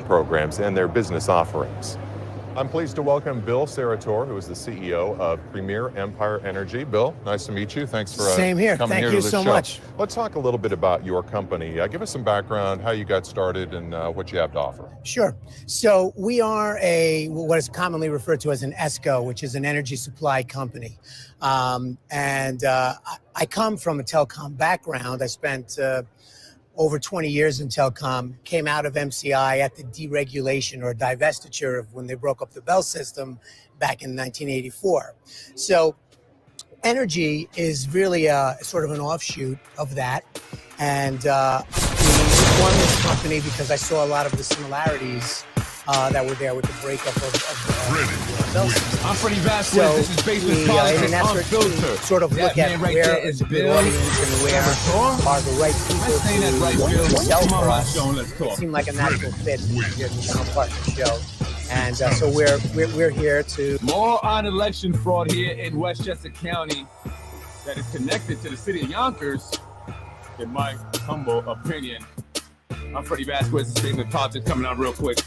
programs and their business offerings. I'm pleased to welcome Bill Serratore, who is the CEO of Premier Empire Energy. Bill, nice to meet you. Thanks for Same here. coming Thank here you to this so show. much. Let's talk a little bit about your company. Give us some background, how you got started, and what you have to offer. Sure. So we are what is commonly referred to as an ESCO, which is an energy supply company. I come from a telecom background. I spent over 20 years in telecom, came out of MCI at the deregulation or divestiture of when they broke up the Bell system back in 1984. So energy is really sort of an offshoot of that. And we formed this company because I saw a lot of the similarities that were there with the breakup of the Bell system. I'm Freddie Vasquez. So this is Basement Politics in an effort Unfiltered. to sort of look at right where there is is the good Bill audience and where are the right people Let's say that right, to Bill. sell Come on, for my us. show and let's It talk. seemed like a natural fit here to Channel Partner Show. And so we're here to... More on election fraud here in Westchester County that is connected to the city of Yonkers, in my humble opinion. I'm Freddie Vasquez. This is Basement Politics coming out real quick.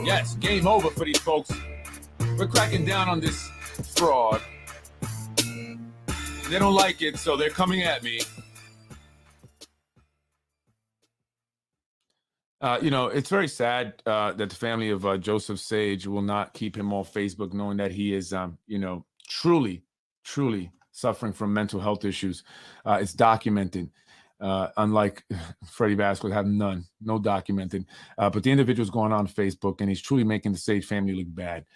Yes, game over for these folks. We're cracking down on this fraud. They don't like it, so they're coming at me. It's very sad that the family of Joseph Sage will not keep him off Facebook, knowing that he is, truly suffering from mental health issues. It's documented. Unlike Freddie Vasquez, have no documented. But the individual's going on Facebook, and he's truly making the Sage family look bad.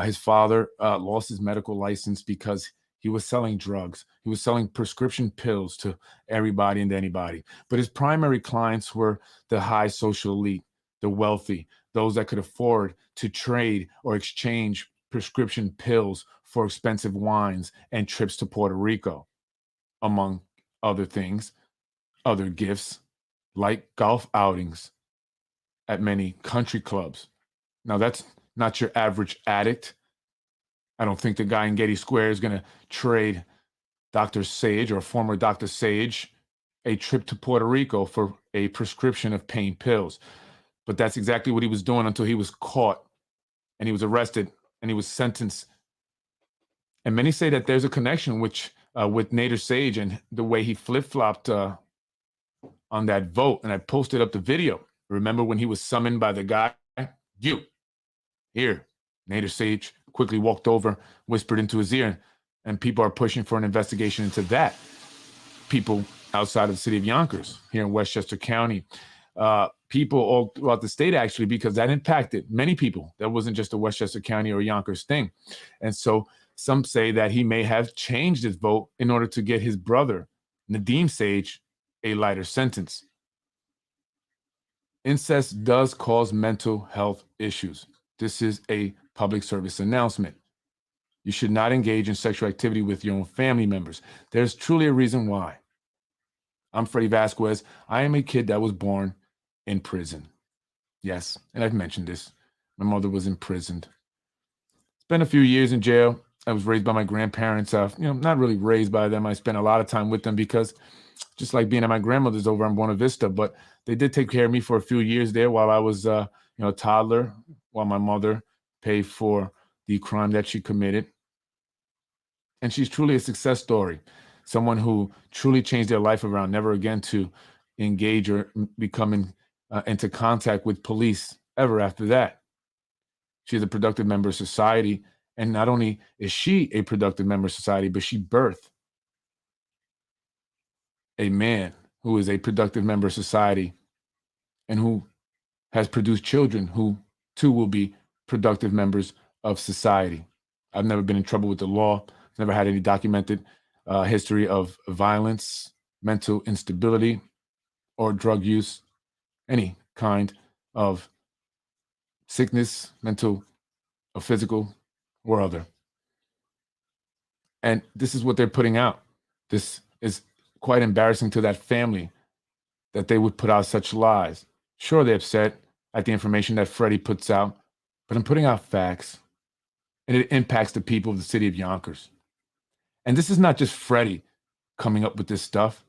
His father lost his medical license because he was selling drugs. He was selling prescription pills to everybody and anybody. But his primary clients were the high social elite, the wealthy, those that could afford to trade or exchange prescription pills for expensive wines and trips to Puerto Rico, among other things. Other gifts like golf outings at many country clubs. Now, that's not your average addict. I don't think the guy in Getty Square is going to trade Dr. Sage or former Dr. Sage a trip to Puerto Rico for a prescription of pain pills. But that's exactly what he was doing until he was caught and he was arrested and he was sentenced. And many say that there's a connection with Nader Sage and the way he flip-flopped on that vote. And I posted up the video. Remember when he was summoned by the guy? You, here. Nader Sage quickly walked over, whispered into his ear, and people are pushing for an investigation into that. People outside of the city of Yonkers, here in Westchester County, people all throughout the state, actually, because that impacted many people. That wasn't just a Westchester County or Yonkers thing. And so some say that he may have changed his vote in order to get his brother, Nadeem Sage, a lighter sentence. Incest does cause mental health issues. This is a public service announcement. You should not engage in sexual activity with your own family members. There's truly a reason why. I'm Freddie Vasquez. I am a kid that was born in prison. Yes, and I've mentioned this. My mother was imprisoned. Spent a few years in jail. I was raised by my grandparents. Not really raised by them. I spent a lot of time with them because just like being at my grandmother's over on Buena Vista, but they did take care of me for a few years there while I was, a toddler, while my mother paid for the crime that she committed. And she's truly a success story, someone who truly changed their life around, never again to engage or become into contact with police ever after that. She's a productive member of society. And not only is she a productive member of society, but she birthed a man who is a productive member of society and who has produced children who too will be productive members of society. I've never been in trouble with the law. Never had any documented history of violence, mental instability, or drug use, any kind of sickness, mental or physical or other. And this is what they're putting out. This is quite embarrassing to that family that they would put out such lies. Sure, they're upset at the information that Freddie puts out, but I'm putting out facts, and it impacts the people of the city of Yonkers. And this is not just Freddie coming up with this stuff.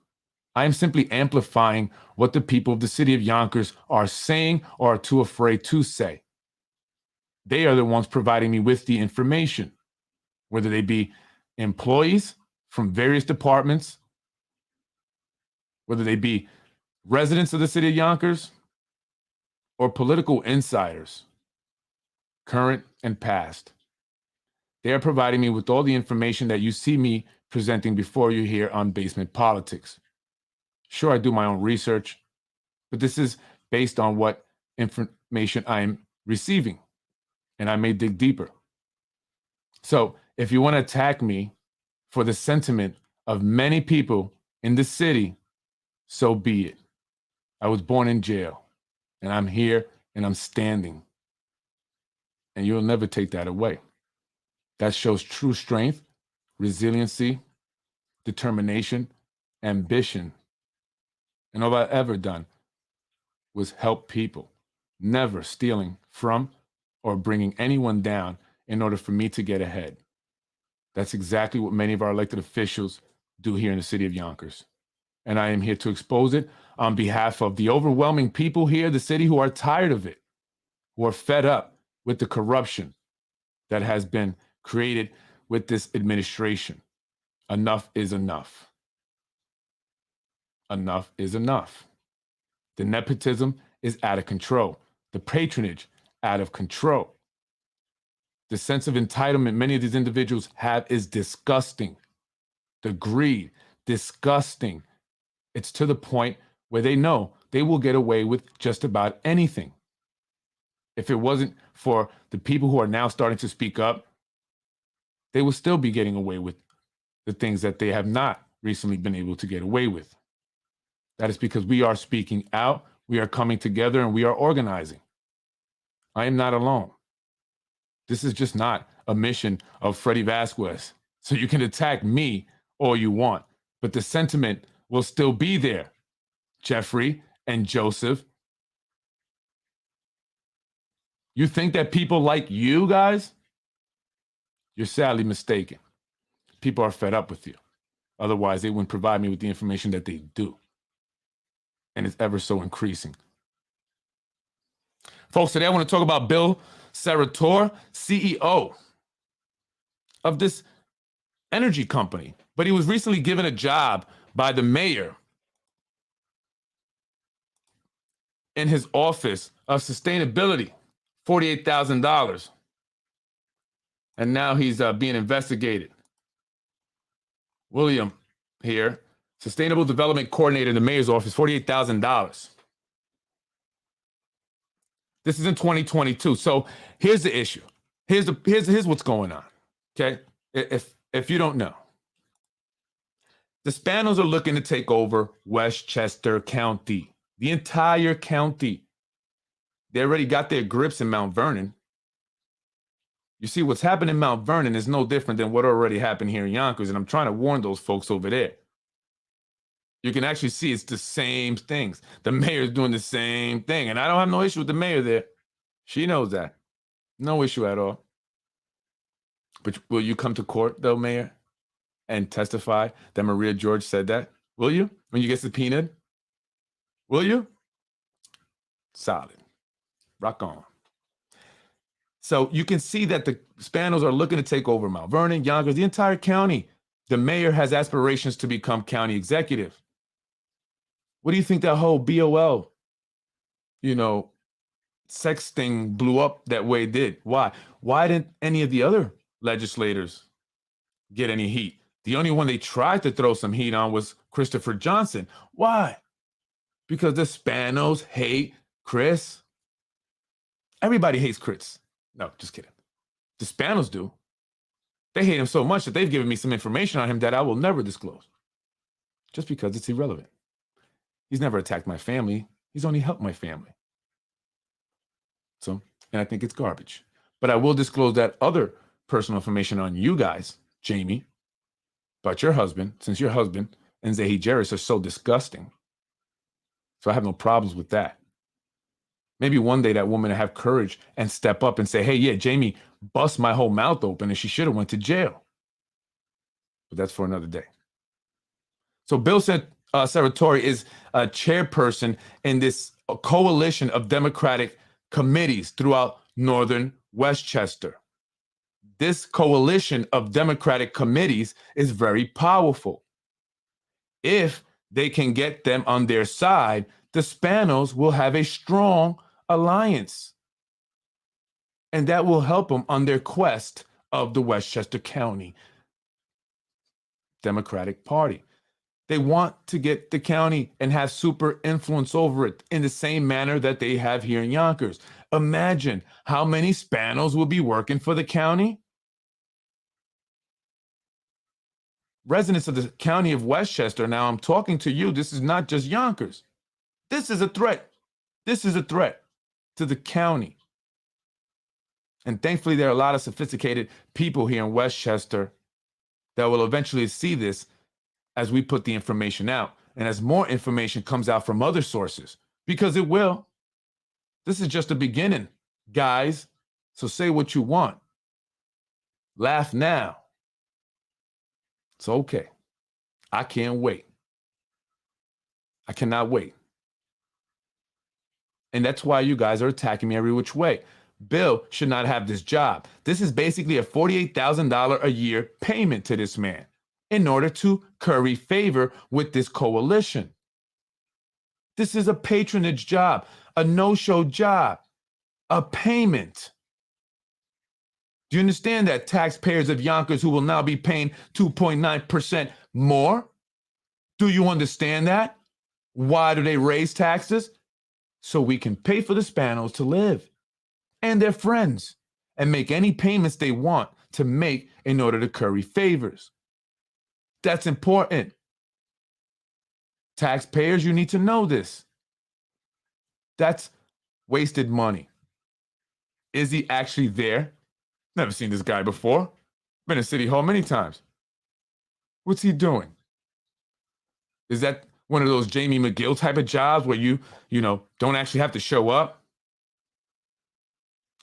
I am simply amplifying what the people of the city of Yonkers are saying or are too afraid to say. They are the ones providing me with the information, whether they be employees from various departments, whether they be residents of the city of Yonkers, or political insiders, current and past. They are providing me with all the information that you see me presenting before you here on Basement Politics. Sure, I do my own research, but this is based on what information I'm receiving, and I may dig deeper. So if you want to attack me for the sentiment of many people in the city, so be it. I was born in jail, and I'm here, and I'm standing. And you'll never take that away. That shows true strength, resiliency, determination, ambition. And all I've ever done was help people, never stealing from or bringing anyone down in order for me to get ahead. That's exactly what many of our elected officials do here in the city of Yonkers. And I am here to expose it on behalf of the overwhelming people here in the city who are tired of it, who are fed up with the corruption that has been created with this administration. Enough is enough. Enough is enough. The nepotism is out of control. The patronage out of control. The sense of entitlement many of these individuals have is disgusting. The greed, disgusting. It's to the point where they know they will get away with just about anything. If it wasn't for the people who are now starting to speak up, they will still be getting away with the things that they have not recently been able to get away with. That is because we are speaking out, we are coming together, and we are organizing. I am not alone. This is just not a mission of Freddie Vasquez. So you can attack me all you want, but the sentiment will still be there. Jeffrey and Joseph. You think that people like you guys? You're sadly mistaken. People are fed up with you. Otherwise, they wouldn't provide me with the information that they do. And it's ever so increasing. Folks, today I want to talk about Bill Serratore, CEO of this energy company. But he was recently given a job by the mayor in his office of sustainability, $48,000. And now he's being investigated. William here, Sustainable Development Coordinator in the mayor's office, $48,000. This is in 2022. So here's the issue. Here's what's going on. Okay, if you don't know, the Spanos are looking to take over Westchester County, the entire county. They already got their grips in Mount Vernon. You see, what's happened in Mount Vernon is no different than what already happened here in Yonkers, and I'm trying to warn those folks over there. You can actually see it's the same things. The mayor's doing the same thing, and I don't have no issue with the mayor there. She knows that. No issue at all. But will you come to court, though, Mayor, and testify that Maria George said that? Will you? When you get subpoenaed? Will you? Solid. Rock on. So you can see that the Spanos are looking to take over Mount Vernon, Yonkers, the entire county. The mayor has aspirations to become county executive. What do you think that whole BOL, sex thing blew up that way did? Why? Why didn't any of the other legislators get any heat? The only one they tried to throw some heat on was Christopher Johnson. Why? Because the Spanos hate Chris. Everybody hates Chris. No, just kidding. The Spanos do. They hate him so much that they've given me some information on him that I will never disclose. Just because it's irrelevant. He's never attacked my family. He's only helped my family. So, and I think it's garbage. But I will disclose that other personal information on you guys, Jamie, about your husband, since your husband and Zahi Jarris are so disgusting. So I have no problems with that. Maybe one day that woman will have courage and step up and say, hey, yeah, Jamie bust my whole mouth open and she should have went to jail. But that's for another day. So Bill Serratore is a chairperson in this coalition of Democratic committees throughout northern Westchester. This coalition of Democratic committees is very powerful. If they can get them on their side, the Spanos will have a strong alliance. And that will help them on their quest of the Westchester County Democratic Party. They want to get the county and have super influence over it in the same manner that they have here in Yonkers. Imagine how many Spanos will be working for the county. Residents of the county of Westchester, now I'm talking to you, this is not just Yonkers. This is a threat. This is a threat to the county. And thankfully, there are a lot of sophisticated people here in Westchester that will eventually see this as we put the information out and as more information comes out from other sources, because it will. This is just the beginning, guys. So say what you want. Laugh now. It's okay. I can't wait. I cannot wait. And that's why you guys are attacking me every which way. Bill should not have this job. This is basically a $48,000 a year payment to this man in order to curry favor with this coalition. This is a patronage job, a no-show job, a payment. Do you understand that taxpayers of Yonkers who will now be paying 2.9% more? Do you understand that? Why do they raise taxes? So we can pay for the Spanos to live and their friends and make any payments they want to make in order to curry favors. That's important. Taxpayers, you need to know this. That's wasted money. Is he actually there? Never seen this guy before. Been to City Hall many times. What's he doing? Is that one of those Jamie McGill type of jobs where you don't actually have to show up?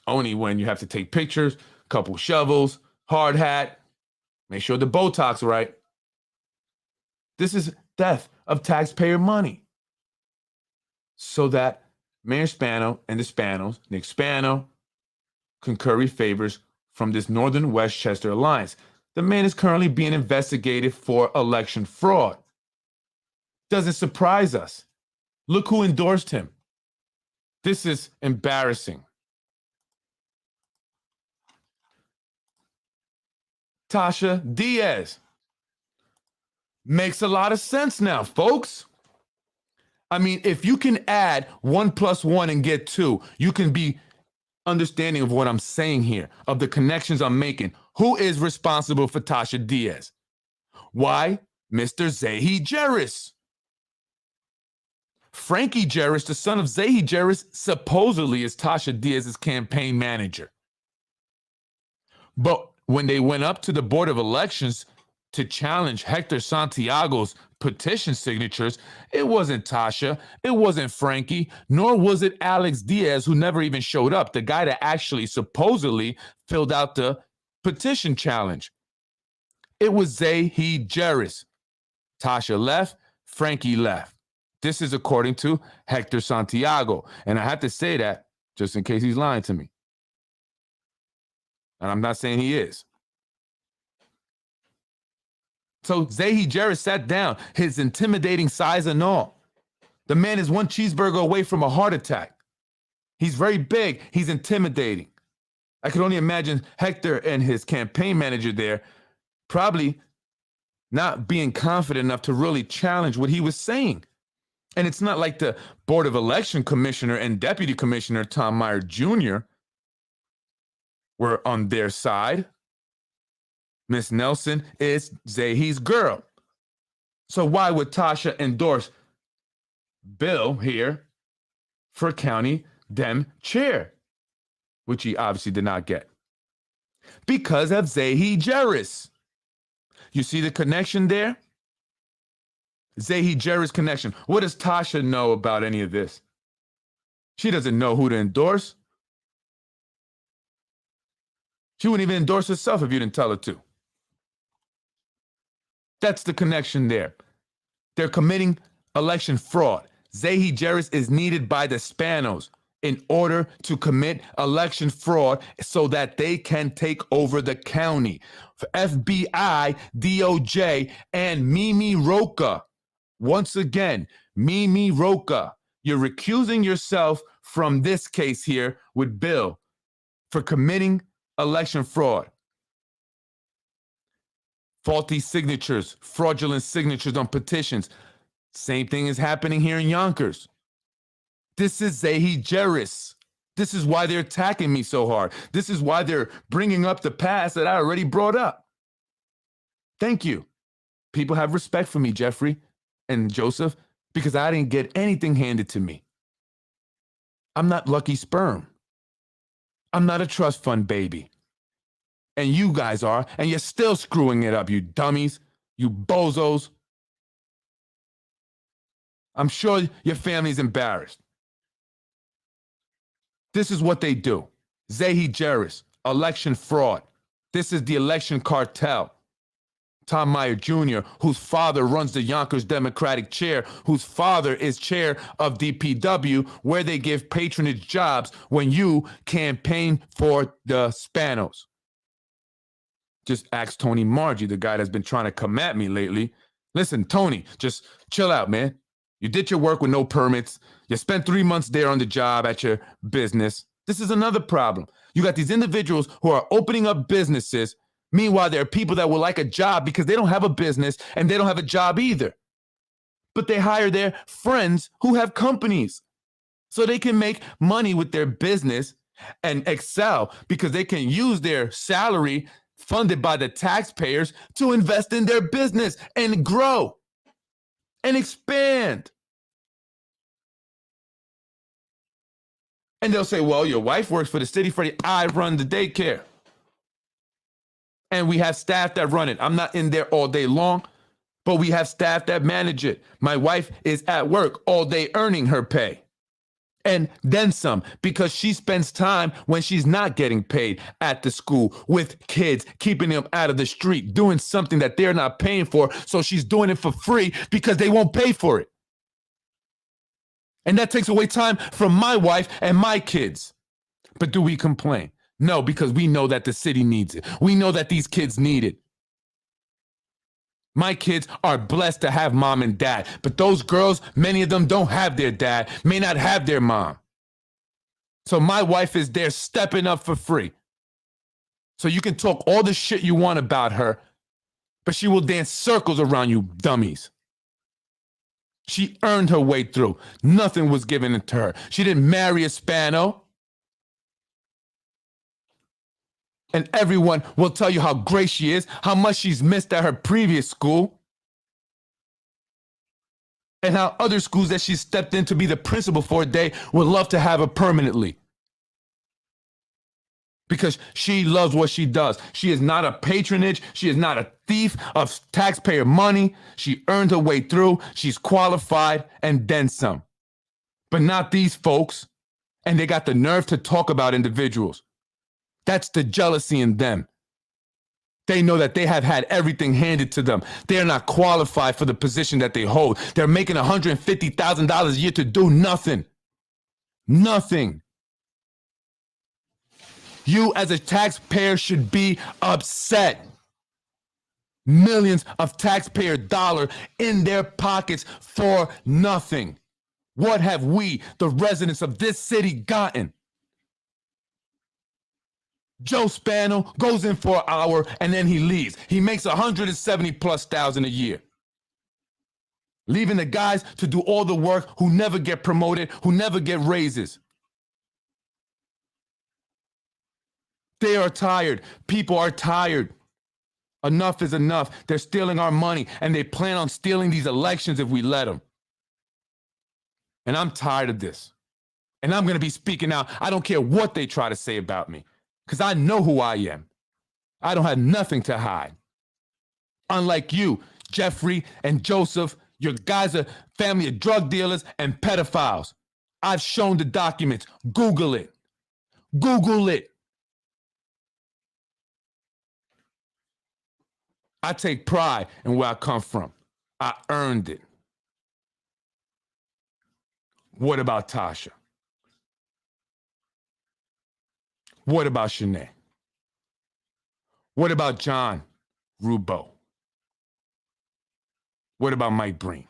Only when you have to take pictures, couple shovels, hard hat, make sure the Botox right. This is theft of taxpayer money. So that Mayor Spano and the Spanos, Nick Spano, can curry favors from this Northern Westchester alliance. The man is currently being investigated for election fraud. Doesn't surprise us. Look who endorsed him. This is embarrassing. Tasha Diaz. Makes a lot of sense now, folks. I mean, if you can add 1 + 1 and get 2, you can be understanding of what I'm saying here, of the connections I'm making. Who is responsible for Tasha Diaz? Why? Mr. Zahi Jeris. Frankie Jeris, the son of Zahi Jeris, supposedly is Tasha Diaz's campaign manager. But when they went up to the Board of Elections to challenge Hector Santiago's petition signatures, it wasn't Tasha, it wasn't Frankie, nor was it Alex Diaz, who never even showed up, the guy that actually supposedly filled out the petition challenge. It was Zahi Jeris. Tasha left, Frankie left. This is according to Hector Santiago. And I have to say that just in case he's lying to me. And I'm not saying he is. So Zahi Jeris sat down, his intimidating size and all. The man is one cheeseburger away from a heart attack. He's very big. He's intimidating. I could only imagine Hector and his campaign manager there probably not being confident enough to really challenge what he was saying. And it's not like the Board of Election Commissioner and Deputy Commissioner Tom Meyer Jr. were on their side. Miss Nelson is Zahi's girl. So why would Tasha endorse Bill here for county Dem chair, which he obviously did not get? Because of Zahi Jeris. You see the connection there? Zahi Jeris connection. What does Tasha know about any of this? She doesn't know who to endorse. She wouldn't even endorse herself if you didn't tell her to. That's the connection there. They're committing election fraud. Zahi Jeris is needed by the Spanos in order to commit election fraud so that they can take over the county. For FBI, DOJ, and Mimi Roca. Once again, Mimi Roca, you're recusing yourself from this case here with Bill for committing election fraud. Faulty signatures, fraudulent signatures on petitions. Same thing is happening here in Yonkers. This is Zahi Jeris. This is why they're attacking me so hard. This is why they're bringing up the past that I already brought up. Thank you. People have respect for me, Jeffrey and Joseph, because I didn't get anything handed to me. I'm not lucky sperm. I'm not a trust fund baby. And you guys are, and you're still screwing it up, you dummies, you bozos. I'm sure your family's embarrassed. This is what they do. Zahi Jeris, election fraud. This is the election cartel. Tom Meyer Jr., whose father runs the Yonkers Democratic Chair, whose father is chair of DPW, where they give patronage jobs when you campaign for the Spanos. Just ask Tony Margie, the guy that's been trying to come at me lately. Listen, Tony, just chill out, man. You did your work with no permits. You spent 3 months there on the job at your business. This is another problem. You got these individuals who are opening up businesses. Meanwhile, there are people that would like a job because they don't have a business and they don't have a job either. But they hire their friends who have companies so they can make money with their business and excel because they can use their salary funded by the taxpayers to invest in their business and grow and expand. And they'll say, well, your wife works for the city, Freddie. I run the daycare. And we have staff that run it. I'm not in there all day long, but we have staff that manage it. My wife is at work all day earning her pay. And then some, because she spends time when she's not getting paid at the school with kids, keeping them out of the street, doing something that they're not paying for. So she's doing it for free because they won't pay for it. And that takes away time from my wife and my kids. But do we complain? No, because we know that the city needs it. We know that these kids need it. My kids are blessed to have mom and dad, but those girls, many of them don't have their dad, may not have their mom. So my wife is there stepping up for free. So you can talk all the shit you want about her, but she will dance circles around you dummies. She earned her way through. Nothing was given to her. She didn't marry a Spano. And everyone will tell you how great she is, how much she's missed at her previous school, and how other schools that she stepped in to be the principal for a day would love to have her permanently. Because she loves what she does. She is not a patronage. She is not a thief of taxpayer money. She earned her way through. She's qualified and then some. But not these folks. And they got the nerve to talk about individuals. That's the jealousy in them. They know that they have had everything handed to them. They're not qualified for the position that they hold. They're making $150,000 a year to do nothing. Nothing. You as a taxpayer should be upset. Millions of taxpayer dollars in their pockets for nothing. What have we, the residents of this city, gotten? Joe Spano goes in for an hour and then he leaves. He makes $170,000+ a year. Leaving the guys to do all the work who never get promoted, who never get raises. They are tired. People are tired. Enough is enough. They're stealing our money and they plan on stealing these elections if we let them. And I'm tired of this. And I'm going to be speaking out. I don't care what they try to say about me. Because I know who I am. I don't have nothing to hide. Unlike you, Jeffrey and Joseph, your guys are family of drug dealers and pedophiles. I've shown the documents. Google it. Google it. I take pride in where I come from. I earned it. What about Tasha? What about Shanae? What about John Rubo? What about Mike Breen?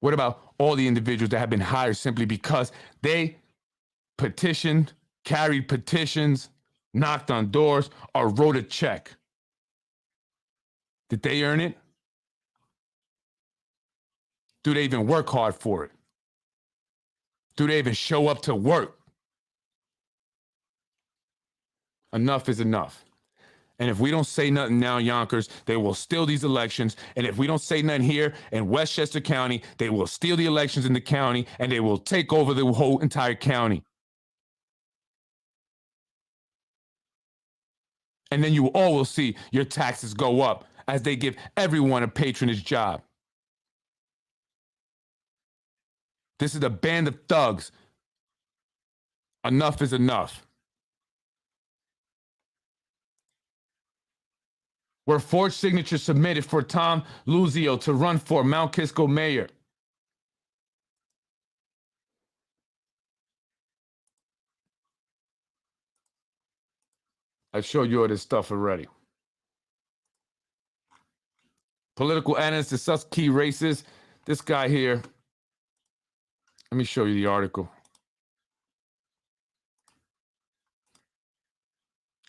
What about all the individuals that have been hired simply because they petitioned, carried petitions, knocked on doors, or wrote a check? Did they earn it? Do they even work hard for it? Do they even show up to work? Enough is enough. And if we don't say nothing now, Yonkers, they will steal these elections. And if we don't say nothing here in Westchester County, they will steal the elections in the county and they will take over the whole entire county. And then you all will see your taxes go up as they give everyone a patronage job. This is a band of thugs. Enough is enough. Were forged signatures submitted for Tom Luzio to run for Mount Kisco mayor? I've showed you all this stuff already. Political analysts discuss key races. This guy here, let me show you the article.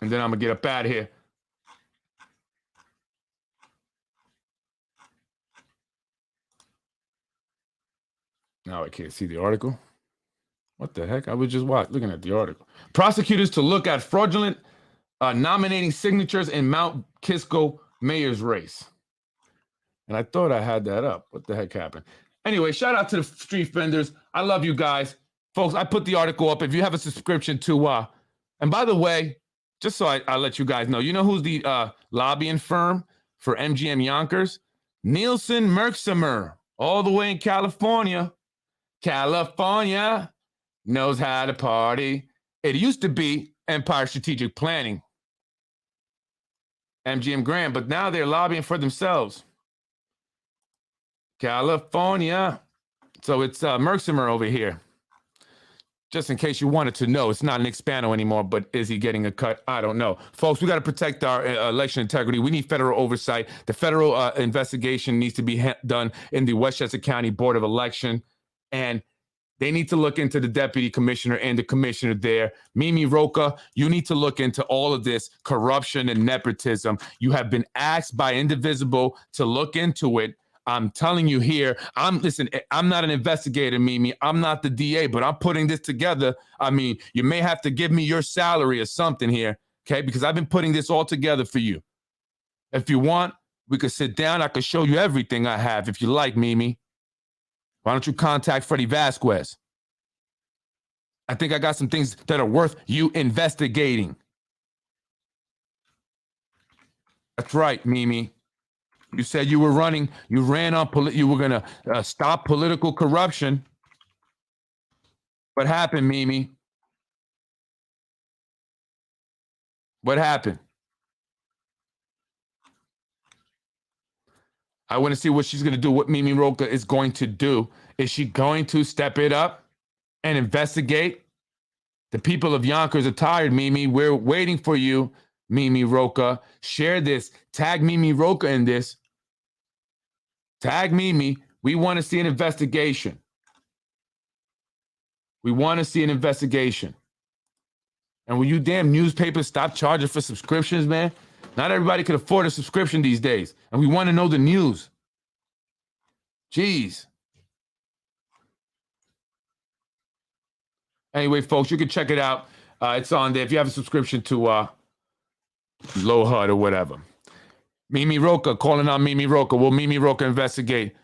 And then I'm going to get up out of here. Now I can't see the article. What the heck? I was just looking at the article. Prosecutors to look at fraudulent nominating signatures in Mount Kisco mayor's race. And I thought I had that up. What the heck happened? Anyway, shout out to the street vendors. I love you guys. Folks, I put the article up. If you have a subscription to, and by the way, just so I let you guys know, you know who's the lobbying firm for MGM Yonkers? Nielsen Merksimer, all the way in California. California knows how to party. It used to be Empire Strategic Planning, MGM Grand, but now they're lobbying for themselves. California. So it's Merksimer over here. Just in case you wanted to know, it's not Nick Spano anymore, but is he getting a cut? I don't know. Folks, we got to protect our election integrity. We need federal oversight. The federal investigation needs to be done in the Westchester County Board of Election. And they need to look into the deputy commissioner and the commissioner there. Mimi Roca, you need to look into all of this corruption and nepotism. You have been asked by Indivisible to look into it. I'm telling you here, listen, I'm not an investigator, Mimi. I'm not the DA, but I'm putting this together. I mean, you may have to give me your salary or something here, okay? Because I've been putting this all together for you. If you want, we could sit down. I could show you everything I have if you like, Mimi. Why don't you contact Freddie Vasquez? I think I got some things that are worth you investigating. That's right, Mimi. You said you were running. You ran on. You were going to stop political corruption. What happened, Mimi? What happened? I want to see what she's going to do, what Mimi Roca is going to do. Is she going to step it up and investigate? The people of Yonkers are tired, Mimi. We're waiting for you, Mimi Roca. Share this. Tag Mimi Roca in this. Tag Mimi. We want to see an investigation. We want to see an investigation. And will you damn newspapers stop charging for subscriptions, man? Not everybody can afford a subscription these days. And we want to know the news. Jeez. Anyway, folks, you can check it out. It's on there. If you have a subscription to Low HUD or whatever. Mimi Roca, calling on Mimi Roca. Will Mimi Roca investigate?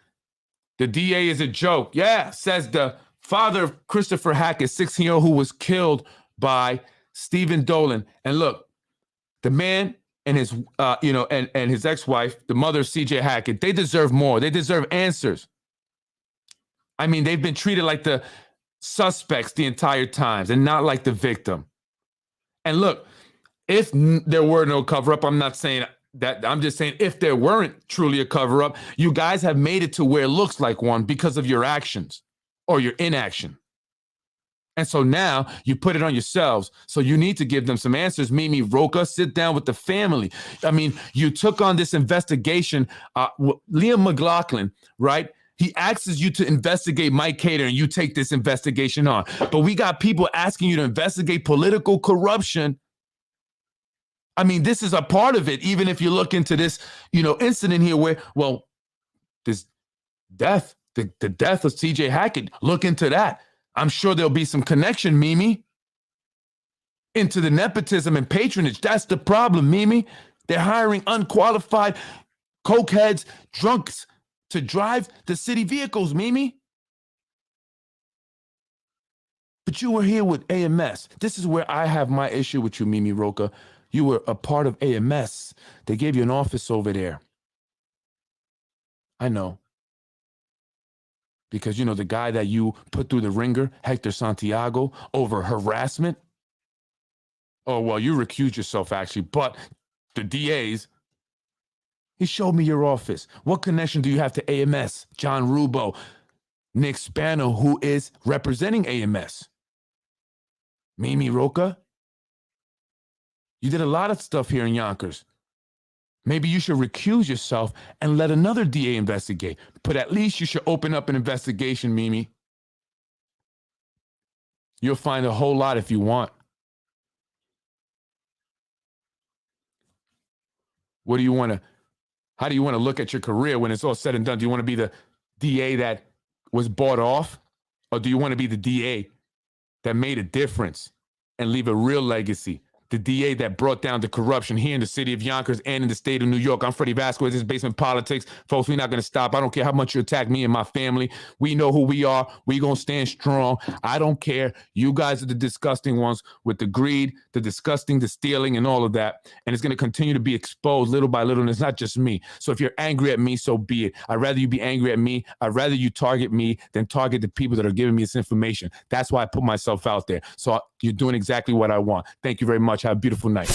The DA is a joke. Yeah, says the father of Christopher Hackett, 16-year-old who was killed by Stephen Dolan. And look, the man and his, and his ex-wife, the mother of CJ Hackett, they deserve more. They deserve answers. I mean, they've been treated like the suspects the entire time and not like the victim. And look, if there were no cover-up, I'm not saying that. I'm just saying if there weren't truly a cover-up, you guys have made it to where it looks like one because of your actions. or your inaction. And so now you put it on yourselves. So you need to give them some answers. Mimi Rocha, sit down with the family. I mean, you took on this investigation. Liam McLaughlin, right? He asks you to investigate Mike Cater, and you take this investigation on. But we got people asking you to investigate political corruption. I mean, this is a part of it. Even if you look into this, incident here where, well, this death, the death of C.J. Hackett, look into that. I'm sure there'll be some connection, Mimi, into the nepotism and patronage. That's the problem, Mimi. They're hiring unqualified cokeheads, drunks to drive the city vehicles, Mimi. But you were here with AMS. This is where I have my issue with you, Mimi Rocha. You were a part of AMS. They gave you an office over there. I know. Because, the guy that you put through the ringer, Hector Santiago, over harassment. Oh, well, you recused yourself, actually. But the DAs, he showed me your office. What connection do you have to AMS? John Rubo, Nick Spano, who is representing AMS. Mimi Rocha, you did a lot of stuff here in Yonkers. Maybe you should recuse yourself and let another DA investigate. But at least you should open up an investigation, Mimi. You'll find a whole lot if you want. How do you want to look at your career when it's all said and done? Do you want to be the DA that was bought off? Or do you want to be the DA that made a difference and leave a real legacy? The DA that brought down the corruption here in the city of Yonkers and in the state of New York. I'm Freddie Vasquez. This is Basement Politics. Folks, we're not going to stop. I don't care how much you attack me and my family. We know who we are. We're going to stand strong. I don't care. You guys are the disgusting ones with the greed, the disgusting, the stealing, and all of that. And it's going to continue to be exposed little by little. And it's not just me. So if you're angry at me, so be it. I'd rather you be angry at me. I'd rather you target me than target the people that are giving me this information. That's why I put myself out there. So you're doing exactly what I want. Thank you very much. Have a beautiful night.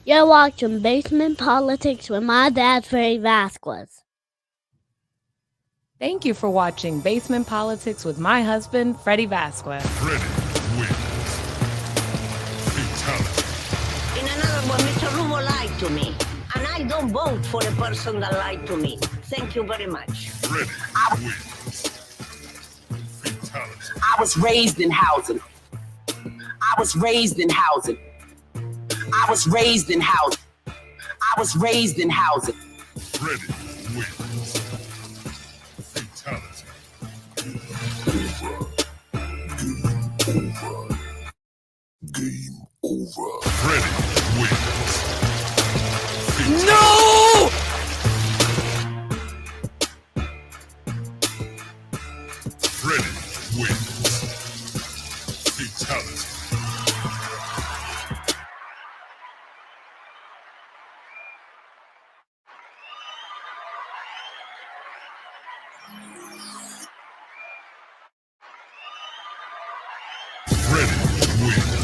You're watching Basement Politics with my dad, Freddie Vasquez. Thank you for watching Basement Politics with my husband, Freddie Vasquez. Freddie wins. Fatality. In another one, Mr. Rubo lied to me. And I don't vote for a person that lied to me. Thank you very much. Freddie wins. Fatality. I was raised in housing. I was raised in housing. I was raised in housing. I was raised in housing. Freddie wins. Fatality. Game over. Freddie wins. Fatality. No! Freddie wins. Fatality. Freddie wins.